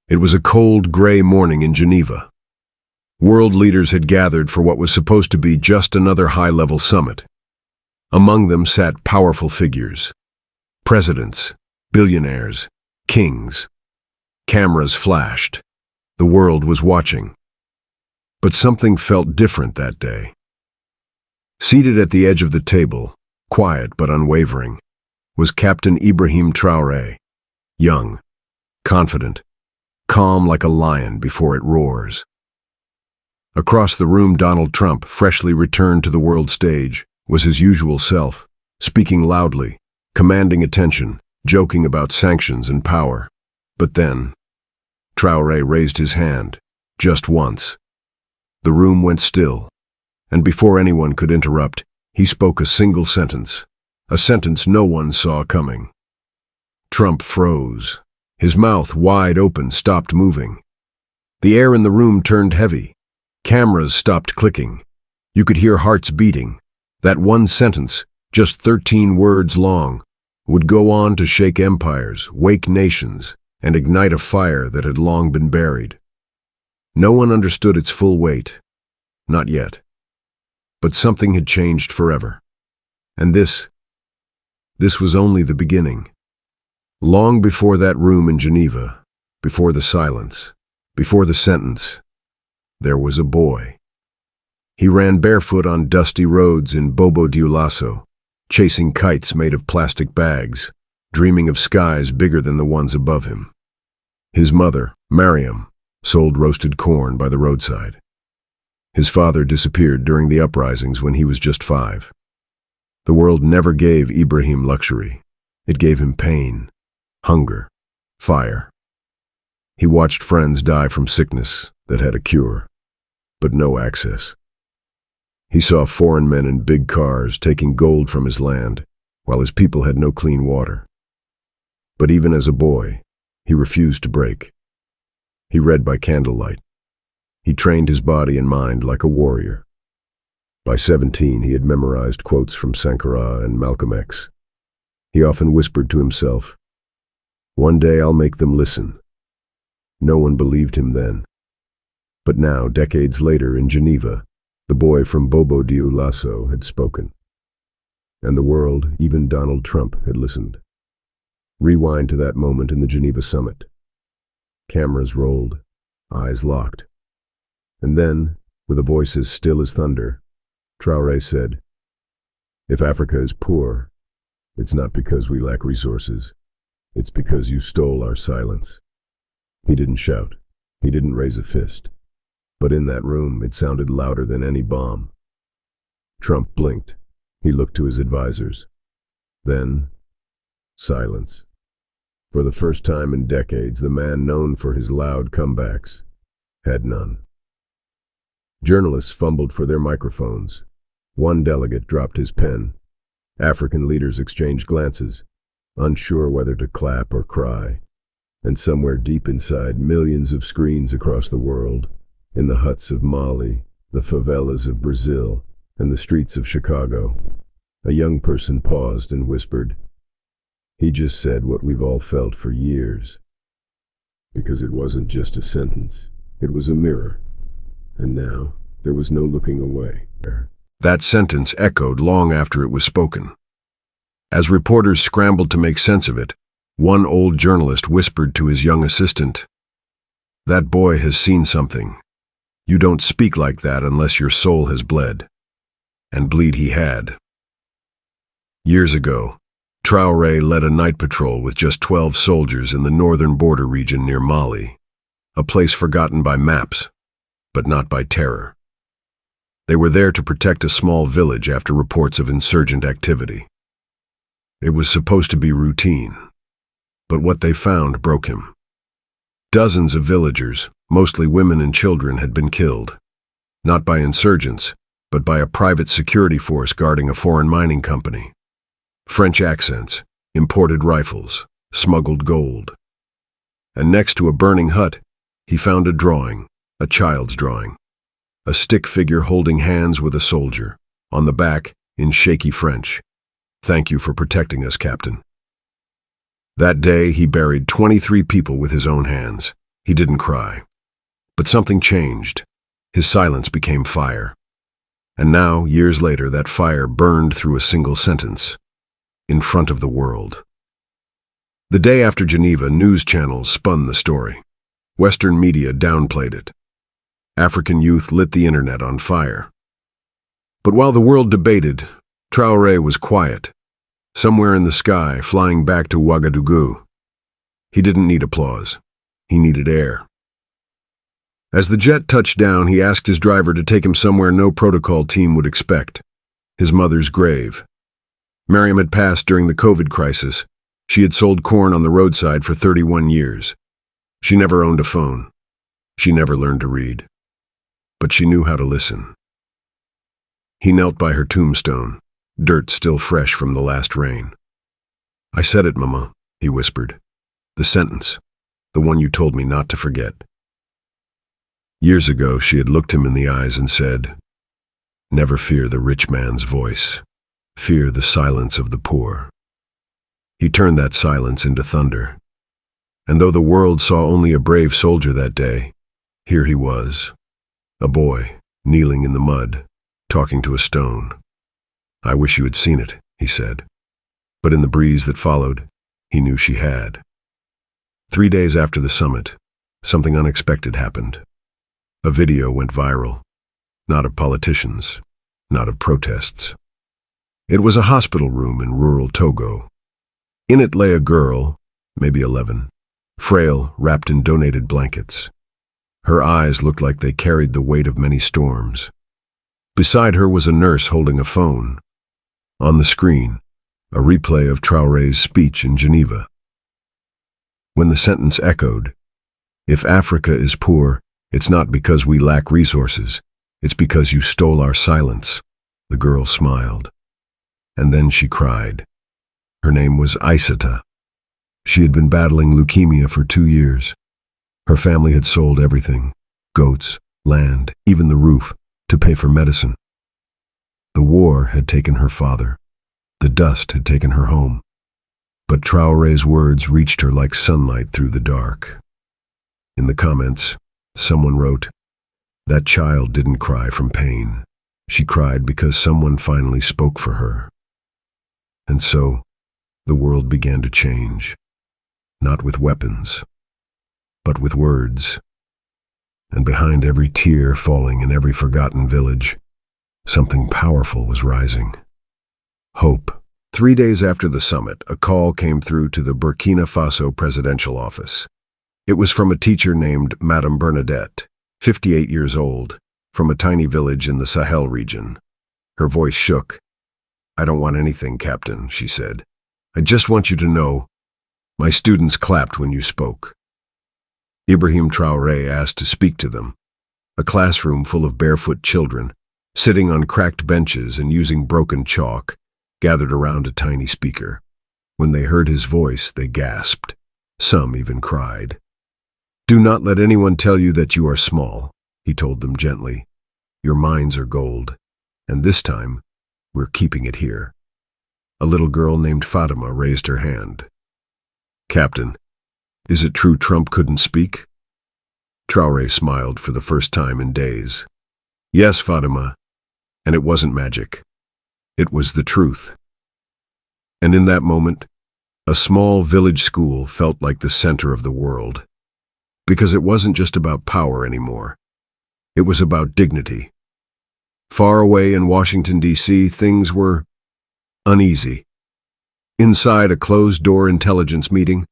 It was a cold, gray morning in Geneva. World leaders had gathered for what was supposed to be just another high-level summit. Among them sat powerful figures. Presidents, billionaires, kings. Cameras flashed. The world was watching. But something felt different that day. Seated at the edge of the table, quiet but unwavering, was Captain Ibrahim Traoré, young, confident, calm like a lion before it roars. Across the room, Donald Trump, freshly returned to the world stage, was his usual self, speaking loudly, commanding attention, joking about sanctions and power. But then, Traoré raised his hand, just once. The room went still, and before anyone could interrupt, he spoke a single sentence, a sentence no one saw coming. Trump froze. His mouth, wide open, stopped moving. The air in the room turned heavy. Cameras stopped clicking. You could hear hearts beating. That one sentence, just 13 words long, would go on to shake empires, wake nations, and ignite a fire that had long been buried. No one understood its full weight. Not yet. But something had changed forever. And this was only the beginning. Long before that room in Geneva, before the silence, before the sentence, there was a boy. He ran barefoot on dusty roads in Bobo-Dioulasso, chasing kites made of plastic bags, dreaming of skies bigger than the ones above him. His mother, Mariam, sold roasted corn by the roadside. His father disappeared during the uprisings when he was just 5. The world never gave Ibrahim luxury. It gave him pain, hunger, fire. He watched friends die from sickness that had a cure, but no access. He saw foreign men in big cars taking gold from his land, while his people had no clean water. But even as a boy, he refused to break. He read by candlelight. He trained his body and mind like a warrior. By 17, he had memorized quotes from Sankara and Malcolm X. He often whispered to himself, "One day I'll make them listen." No one believed him then. But now, decades later in Geneva, the boy from Bobo-Dioulasso had spoken. And the world, even Donald Trump, had listened. Rewind to that moment in the Geneva summit. Cameras rolled, eyes locked. And then, with a voice as still as thunder, Traoré said, "If Africa is poor, it's not because we lack resources. It's because you stole our silence." He didn't shout. He didn't raise a fist. But in that room, it sounded louder than any bomb. Trump blinked. He looked to his advisors. Then, silence. For the first time in decades, the man known for his loud comebacks had none. Journalists fumbled for their microphones. One delegate dropped his pen. African leaders exchanged glances, unsure whether to clap or cry. And somewhere deep inside, millions of screens across the world, in the huts of Mali, the favelas of Brazil, and the streets of Chicago, a young person paused and whispered, "He just said what we've all felt for years." Because it wasn't just a sentence, it was a mirror. And now, there was no looking away. That sentence echoed long after it was spoken. As reporters scrambled to make sense of it, one old journalist whispered to his young assistant, "That boy has seen something. You don't speak like that unless your soul has bled." And bleed he had. Years ago, Traoré led a night patrol with just 12 soldiers in the northern border region near Mali, a place forgotten by maps, but not by terror. They were there to protect a small village after reports of insurgent activity. It was supposed to be routine, but what they found broke him. Dozens of villagers, mostly women and children, had been killed, not by insurgents, but by a private security force guarding a foreign mining company. French accents, imported rifles, smuggled gold. And next to a burning hut, he found a drawing, a child's drawing. A stick figure holding hands with a soldier. On the back, in shaky French, "Thank you for protecting us, Captain." That day, he buried 23 people with his own hands. He didn't cry. But something changed. His silence became fire. And now, years later, that fire burned through a single sentence. In front of the world. The day after Geneva, news channels spun the story. Western media downplayed it. African youth lit the internet on fire. But while the world debated, Traore was quiet, somewhere in the sky, flying back to Ouagadougou. He didn't need applause. He needed air. As the jet touched down, he asked his driver to take him somewhere no protocol team would expect. His mother's grave. Miriam had passed during the COVID crisis. She had sold corn on the roadside for 31 years. She never owned a phone. She never learned to read. But she knew how to listen. He knelt by her tombstone, dirt still fresh from the last rain. "I said it, Mama," he whispered. "The sentence, the one you told me not to forget." Years ago, she had looked him in the eyes and said, "Never fear the rich man's voice. Fear the silence of the poor." He turned that silence into thunder. And though the world saw only a brave soldier that day, here he was, a boy, kneeling in the mud, talking to a stone. "I wish you had seen it," he said. But in the breeze that followed, he knew she had. 3 days after the summit, something unexpected happened. A video went viral, not of politicians, not of protests. It was a hospital room in rural Togo. In it lay a girl, maybe 11, frail, wrapped in donated blankets. Her eyes looked like they carried the weight of many storms. Beside her was a nurse holding a phone. On the screen, a replay of Traoré's speech in Geneva. When the sentence echoed, "If Africa is poor, it's not because we lack resources, it's because you stole our silence," the girl smiled. And then she cried. Her name was Aissata. She had been battling leukemia for 2 years. Her family had sold everything, goats, land, even the roof, to pay for medicine. The war had taken her father. The dust had taken her home. But Traoré's words reached her like sunlight through the dark. In the comments, someone wrote, "That child didn't cry from pain. She cried because someone finally spoke for her." And so, the world began to change. Not with weapons, but with words. And behind every tear falling in every forgotten village, something powerful was rising. Hope. 3 days after the summit, a call came through to the Burkina Faso presidential office. It was from a teacher named Madame Bernadette, 58 years old, from a tiny village in the Sahel region. Her voice shook. "I don't want anything, Captain," she said. "I just want you to know, my students clapped when you spoke." Ibrahim Traoré asked to speak to them. A classroom full of barefoot children, sitting on cracked benches and using broken chalk, gathered around a tiny speaker. When they heard his voice, they gasped. Some even cried. "Do not let anyone tell you that you are small," he told them gently. "Your minds are gold, and this time, we're keeping it here." A little girl named Fatima raised her hand. "Captain, is it true Trump couldn't speak?" Traoré smiled for the first time in days. "Yes, Fatima, and it wasn't magic. It was the truth." And in that moment, a small village school felt like the center of the world. Because it wasn't just about power anymore. It was about dignity. Far away in Washington, D.C., things were uneasy. Inside a closed-door intelligence meeting,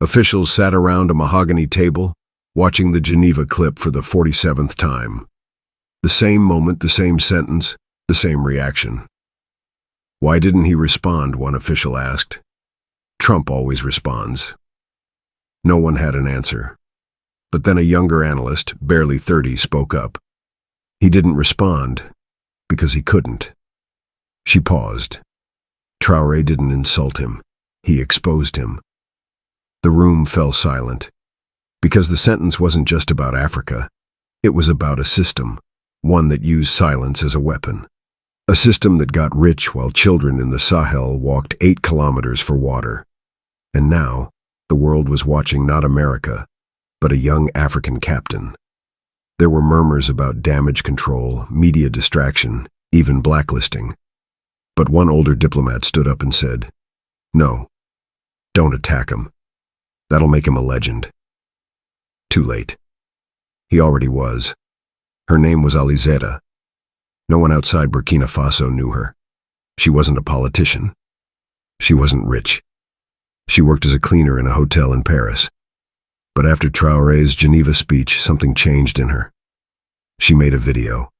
officials sat around a mahogany table, watching the Geneva clip for the 47th time. The same moment, the same sentence, the same reaction. "Why didn't he respond?" one official asked. "Trump always responds." No one had an answer. But then a younger analyst, barely 30, spoke up. He didn't respond because he couldn't. She paused. Traoré didn't insult him. He exposed him. The room fell silent. Because the sentence wasn't just about Africa. It was about a system, one that used silence as a weapon. A system that got rich while children in the Sahel walked 8 kilometers for water. And now, the world was watching not America, but a young African captain. There were murmurs about damage control, media distraction, even blacklisting. But one older diplomat stood up and said, "No, don't attack him. That'll make him a legend." Too late. He already was. Her name was Alizeta. No one outside Burkina Faso knew her. She wasn't a politician. She wasn't rich. She worked as a cleaner in a hotel in Paris. But after Traoré's Geneva speech, something changed in her. She made a video.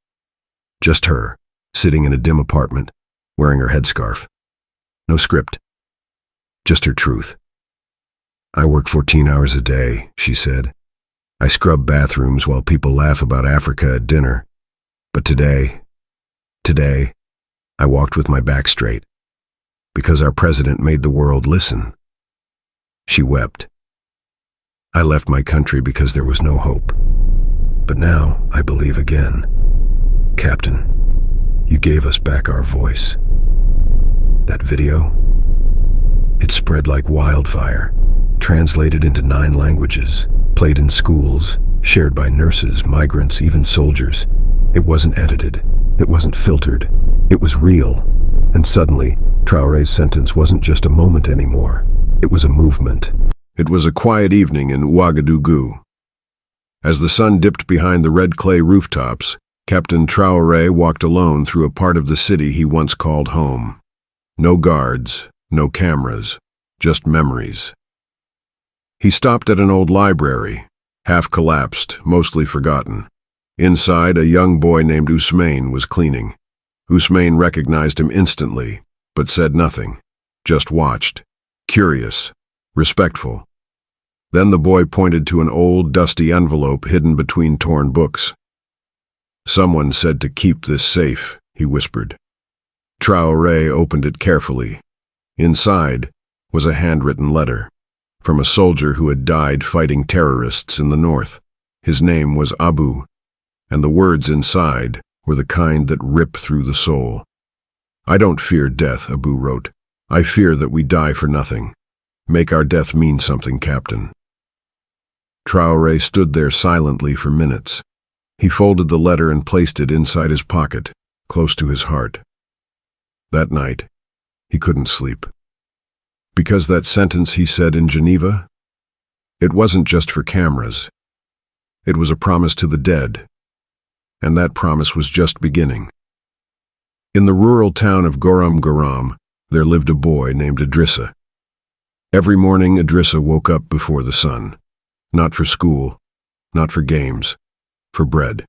Just her, sitting in a dim apartment, wearing her headscarf. No script. Just her truth. "I work 14 hours a day," she said. "I scrub bathrooms while people laugh about Africa at dinner. But today, I walked with my back straight. Because our president made the world listen." She wept. "I left my country because there was no hope. But now I believe again. Captain, you gave us back our voice." That video, it spread like wildfire, translated into 9 languages, played in schools, shared by nurses, migrants, even soldiers. It wasn't edited. It wasn't filtered. It was real. And suddenly, Traoré's sentence wasn't just a moment anymore. It was a movement. It was a quiet evening in Ouagadougou. As the sun dipped behind the red clay rooftops, Captain Traoré walked alone through a part of the city he once called home. No guards, no cameras, just memories. He stopped at an old library, half collapsed, mostly forgotten. Inside, a young boy named Ousmane was cleaning. Ousmane recognized him instantly, but said nothing, just watched, curious, respectful. Then the boy pointed to an old, dusty envelope hidden between torn books. "Someone said to keep this safe," he whispered. Traoré opened it carefully. Inside was a handwritten letter from a soldier who had died fighting terrorists in the north. His name was Abu, and the words inside were the kind that rip through the soul. "I don't fear death," Abu wrote. "I fear that we die for nothing. Make our death mean something, Captain." Traoré stood there silently for minutes. He folded the letter and placed it inside his pocket, close to his heart. That night, he couldn't sleep. Because that sentence he said in Geneva, it wasn't just for cameras. It was a promise to the dead. And that promise was just beginning. In the rural town of Goram Goram, there lived a boy named Idrissa. Every morning, Idrissa woke up before the sun. Not for school, not for games, for bread.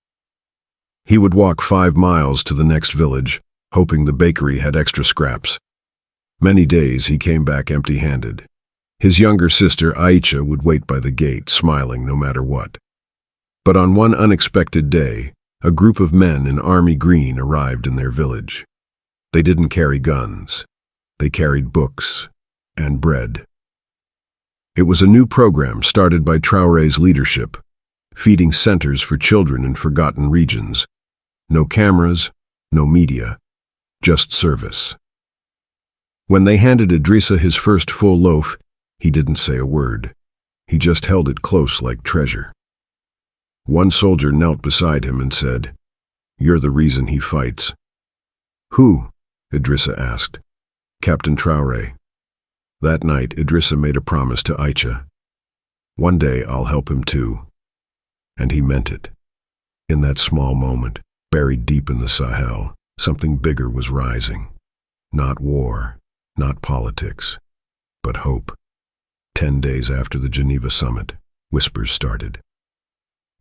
He would walk 5 miles to the next village, hoping the bakery had extra scraps. Many days he came back empty-handed. His younger sister, Aisha, would wait by the gate, smiling no matter what. But on one unexpected day, a group of men in army green arrived in their village. They didn't carry guns. They carried books and bread. It was a new program started by Traoré's leadership, feeding centers for children in forgotten regions. No cameras, no media, just service. When they handed Idrissa his first full loaf, he didn't say a word. He just held it close like treasure. One soldier knelt beside him and said, "You're the reason he fights." "Who?" Idrissa asked. "Captain Traoré." That night, Idrissa made a promise to Aisha. "One day I'll help him too." And he meant it. In that small moment, buried deep in the Sahel, something bigger was rising. Not war, not politics, but hope. 10 days after the Geneva summit, whispers started.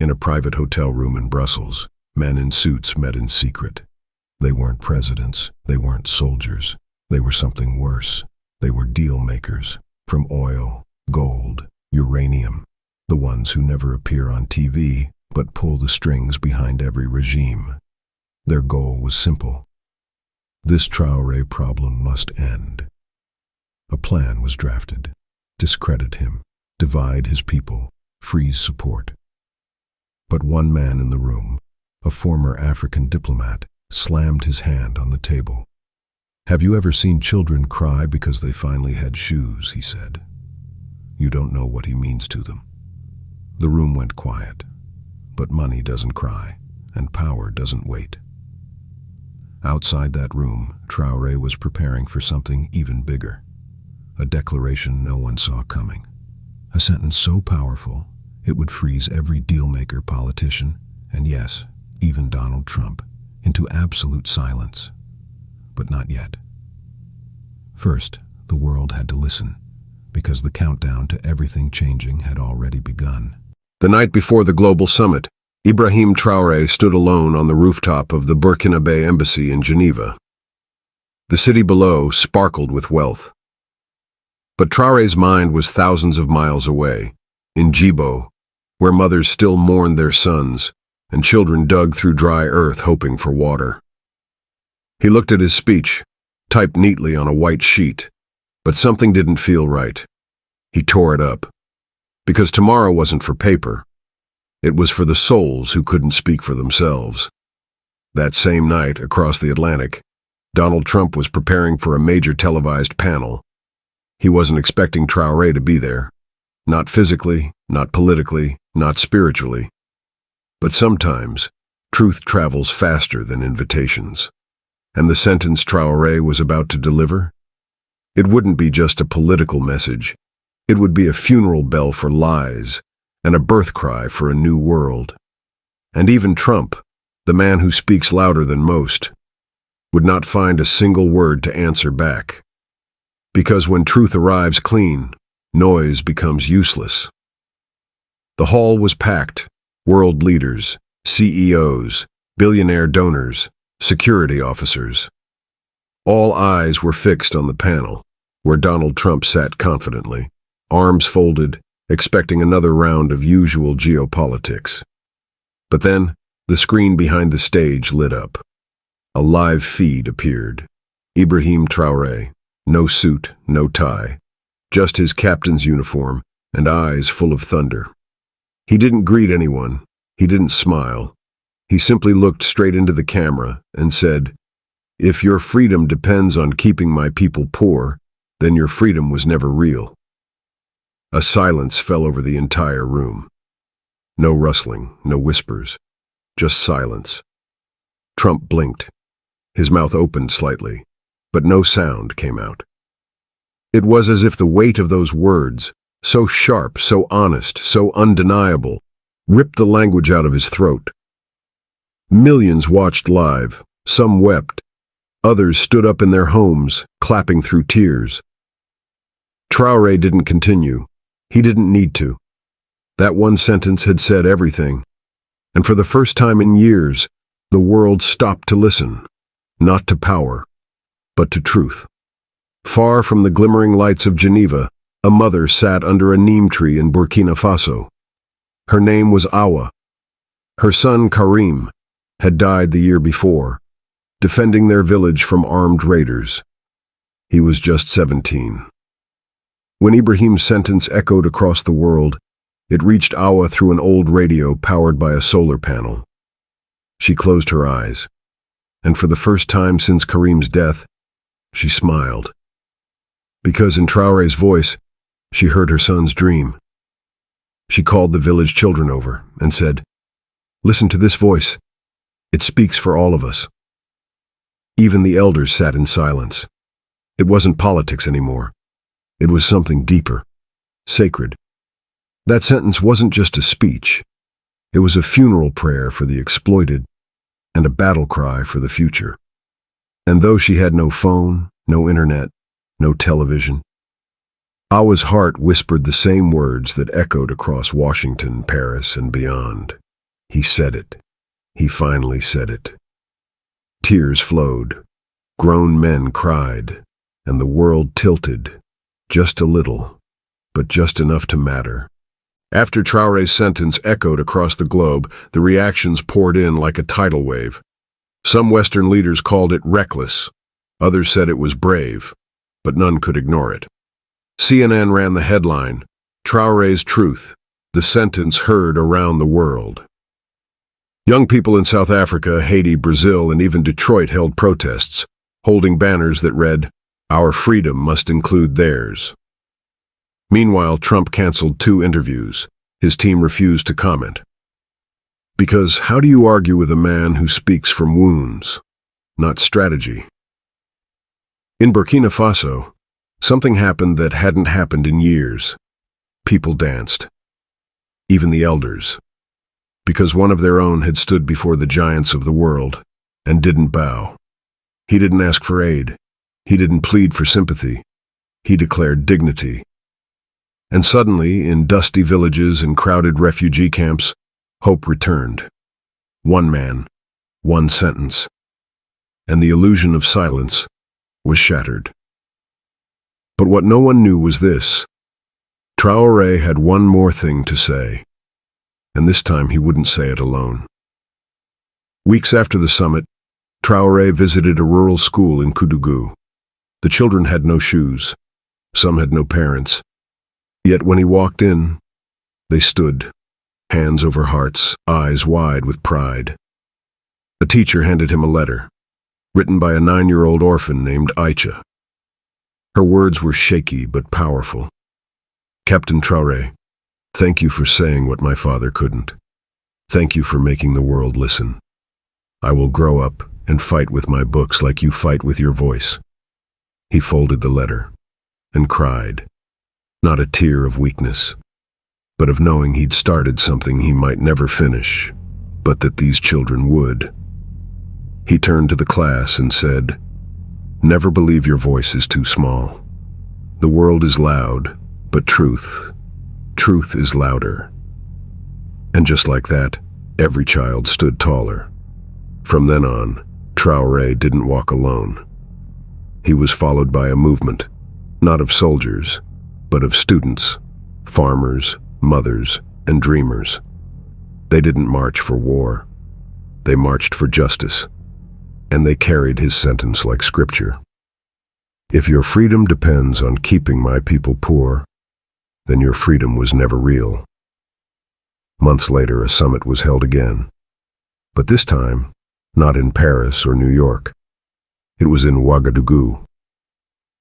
In a private hotel room in Brussels, men in suits met in secret. They weren't presidents, they weren't soldiers, they were something worse. They were deal makers, from oil, gold, uranium, the ones who never appear on TV but pull the strings behind every regime. Their goal was simple. This Traoré problem must end. A plan was drafted. Discredit him, divide his people, freeze support. But one man in the room, a former African diplomat, slammed his hand on the table. "Have you ever seen children cry because they finally had shoes?" he said. "You don't know what he means to them." The room went quiet. But money doesn't cry, and power doesn't wait. Outside that room, Traore was preparing for something even bigger. A declaration no one saw coming. A sentence so powerful, it would freeze every deal-maker, politician, and yes, even Donald Trump, into absolute silence. But not yet. First, the world had to listen, because the countdown to everything changing had already begun. The night before the global summit, Ibrahim Traoré stood alone on the rooftop of the Burkinabe embassy in Geneva. The city below sparkled with wealth. But Traoré's mind was thousands of miles away, in Djibo, where mothers still mourned their sons, and children dug through dry earth hoping for water. He looked at his speech, typed neatly on a white sheet, but something didn't feel right. He tore it up. Because tomorrow wasn't for paper. It was for the souls who couldn't speak for themselves. That same night, across the Atlantic, Donald Trump was preparing for a major televised panel. He wasn't expecting Traoré to be there. Not physically, not politically, not spiritually. But sometimes, truth travels faster than invitations. And the sentence Traoré was about to deliver? It wouldn't be just a political message. It would be a funeral bell for lies, and a birth cry for a new world. And even Trump, the man who speaks louder than most, would not find a single word to answer back. Because when truth arrives clean, noise becomes useless. The hall was packed. World leaders, CEOs, billionaire donors, security officers. All eyes were fixed on the panel, where Donald Trump sat confidently, arms folded, expecting another round of usual geopolitics. But then, the screen behind the stage lit up. A live feed appeared. Ibrahim Traoré, no suit, no tie, just his captain's uniform and eyes full of thunder. He didn't greet anyone. He didn't smile. He simply looked straight into the camera and said, "If your freedom depends on keeping my people poor, then your freedom was never real." A silence fell over the entire room. No rustling, no whispers, just silence. Trump blinked. His mouth opened slightly, but no sound came out. It was as if the weight of those words, so sharp, so honest, so undeniable, ripped the language out of his throat. Millions watched live. Some wept. Others stood up in their homes, clapping through tears. Traoré didn't continue. He didn't need to. That one sentence had said everything. And for the first time in years, the world stopped to listen, not to power, but to truth. Far from the glimmering lights of Geneva, a mother sat under a neem tree in Burkina Faso. Her name was Awa. Her son Karim had died the year before, defending their village from armed raiders. He was just 17. When Ibrahim's sentence echoed across the world, it reached Awa through an old radio powered by a solar panel. She closed her eyes, and for the first time since Karim's death, she smiled. Because in Traoré's voice, she heard her son's dream. She called the village children over and said, "Listen to this voice. It speaks for all of us." Even the elders sat in silence. It wasn't politics anymore. It was something deeper, sacred. That sentence wasn't just a speech. It was a funeral prayer for the exploited and a battle cry for the future. And though she had no phone, no internet, no television, Awa's heart whispered the same words that echoed across Washington, Paris, and beyond. He said it. He finally said it. Tears flowed. Grown men cried, and the world tilted. Just a little, but just enough to matter. After Traoré's sentence echoed across the globe, the reactions poured in like a tidal wave. Some Western leaders called it reckless. Others said it was brave, but none could ignore it. CNN ran the headline, "Traoré's Truth, the sentence heard around the world." Young people in South Africa, Haiti, Brazil, and even Detroit held protests, holding banners that read, "Our freedom must include theirs." Meanwhile, Trump canceled 2 interviews, His team refused to comment. Because how do you argue with a man who speaks from wounds, not strategy? In Burkina Faso, something happened that hadn't happened in years. People danced. Even the elders. Because one of their own had stood before the giants of the world and didn't bow. He didn't ask for aid. He didn't plead for sympathy. He declared dignity. And suddenly, in dusty villages and crowded refugee camps, hope returned. One man, one sentence. And the illusion of silence was shattered. But what no one knew was this. Traore had one more thing to say. And this time he wouldn't say it alone. Weeks after the summit, Traore visited a rural school in Koudougou. The children had no shoes. Some had no parents. Yet when he walked in, they stood, hands over hearts, eyes wide with pride. A teacher handed him a letter, written by a 9-year-old orphan named Aïcha. Her words were shaky but powerful. Captain Traoré, thank you for saying what my father couldn't. Thank you for making the world listen. I will grow up and fight with my books like you fight with your voice. He folded the letter and cried, not a tear of weakness, but of knowing he'd started something he might never finish, but that these children would. He turned to the class and said, never believe your voice is too small. The world is loud, but truth is louder. And just like that, every child stood taller. From then on, Traoré didn't walk alone. He was followed by a movement, not of soldiers, but of students, farmers, mothers, and dreamers. They didn't march for war. They marched for justice, and they carried his sentence like scripture. If your freedom depends on keeping my people poor, then your freedom was never real. Months later, a summit was held again, but this time, not in Paris or New York. It was in Ouagadougou,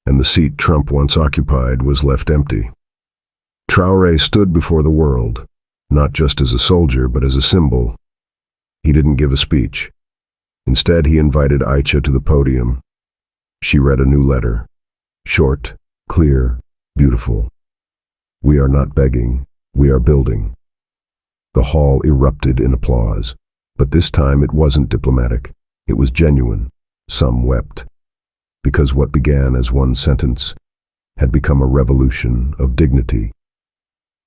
and the seat Trump once occupied was left empty. Traoré stood before the world, not just as a soldier, but as a symbol. He didn't give a speech. Instead, he invited Aïcha to the podium. She read a new letter, short, clear, beautiful. We are not begging, we are building. The hall erupted in applause, but this time it wasn't diplomatic. It was genuine. Some wept, because what began as one sentence had become a revolution of dignity.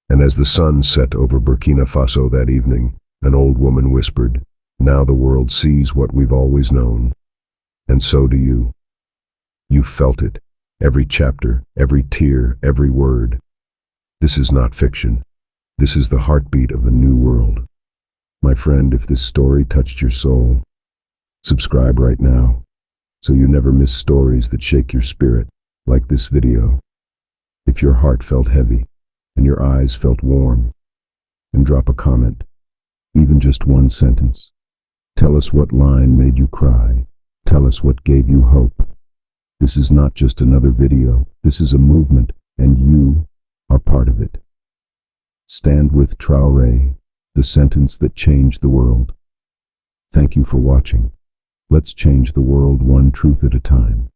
And as the sun set over Burkina Faso that evening, an old woman whispered, now the world sees what we've always known. And so do you. You felt it, every chapter, every tear, every word. This is not fiction. This is the heartbeat of a new world. My friend, if this story touched your soul, subscribe right now, so you never miss stories that shake your spirit, like this video. If your heart felt heavy, and your eyes felt warm, and drop a comment, even just one sentence. Tell us what line made you cry. Tell us what gave you hope. This is not just another video. This is a movement, and you are part of it. Stand with Traoré, the sentence that changed the world. Thank you for watching. Let's change the world one truth at a time.